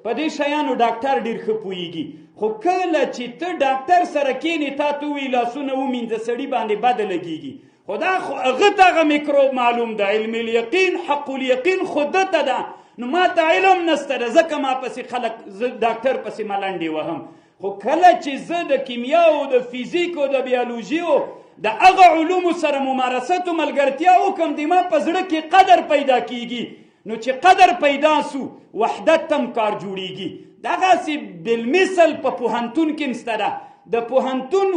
په دې شیانو ډاکټر ډېر ښه پوهېږي. خو کله چې ته ډاکټر سره کښېنې تا ته ووایي لاسونه ومینځه سړي باندې بده لګېږي. خو دا خو هغه ته هغه میکروب معلوم ده، علم الیقین حق الیقین خو ده ته ده. نو ما ته علم نسته ده ځکه ما پسې خلک زه ډاکټر پسې ملنډې وهم. خو کله چې زه د کیمیا او د فیزیک او د بیولوژي او د هغه علومو سره ممارست او ملګرتیا وکړم د ما په زړه کې قدر پیدا کیږي. نو چې قدر پیدا سو وحدت تم کار جوړیږي. دغسې بالمثل په پوهنتون کې مسته ده. د پوهنتون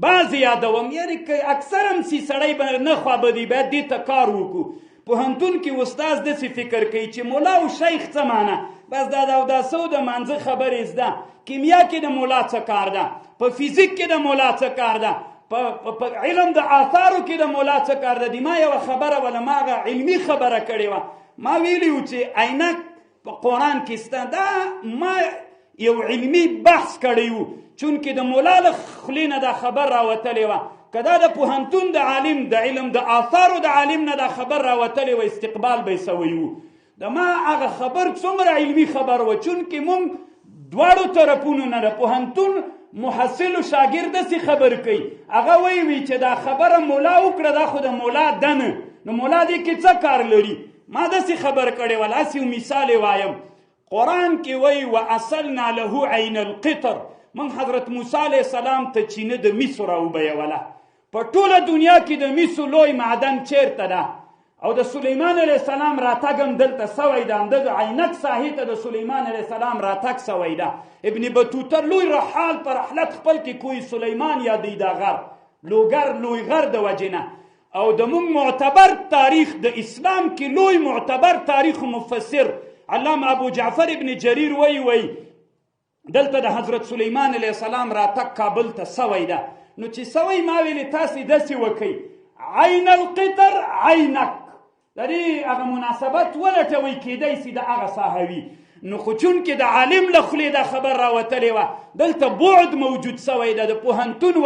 بعضې یادوم، یعنې که اکثر هم سي سړی به نه خوابدي باید دې ته کار وکړو. پوهنتون کې استاد داسې فکر کوي چې مولا او شیخ څه معنی، بس دا د اوداسه او د مانځه خبرې زده. کیمیا کې د مولا څه کار ده، په فیزیک کې د مولا څه کار ده، په علم د آثارو کې د مولا څه کار ده. د ما یوه خبره وله ما هغه علمي خبره کړې وه. ما ویلي وو چې عینک په قرآن کې سته. دا ما یو علمي بحث کړی وو چونکې د مولا له خولې نه دا خبر راوتلې وه. که دا د پوهنتون د عالم د علم د آثارو د عالم نه دا خبر راوتلې وه استقبال به یې سوی وو. د ما هغه خبر څومره علمي خبر وه چونکې مونږ دواړو طرفونو نه د پوهنتون محصل و شاګرد داسې خبر کوي. هغه وی چې دا خبره مولا وکړه دا خو د مولا ده نه، نو مولا دې کې څه کار لري. ما داسې خبر کړی وله. هسې یو مثال یې وایم. قرآن کې وایي واصلنا له عین القطر. من حضرت موسی علیه السلام ته چینه د مسو راوبیوله. په ټوله دنیا کې د مسو لوی معدن چیرته ده؟ او د سلیمان علیه السلام راتګ هم دلته سوی ده. همدغه عینک ساحې ته د سلیمان علیه السلام راتګ سوی ده. ابن بطوطه لوی رحال پر رحلت خپل کې کوی سلیمان یادوي دا غر لوګر لوی غر د وجې نه. او د مونږ معتبر تاریخ د اسلام کې لوی معتبر تاریخ مفسر علامه ابو جعفر ابن جریر وی دلته د حضرت سلیمان علیه السلام راتګ کابل ته سوی ده. نو چې سوی ما ویلې تاسې داسې وکئ عین القطر عینک د دې هغه مناسبت ولټوئ کیدی سي د هغه ساحه وي. نو خو چونکې د عالم له خولې دا خبر راوتلې وه دلته بعد موجود سوی ده. د پوهنتون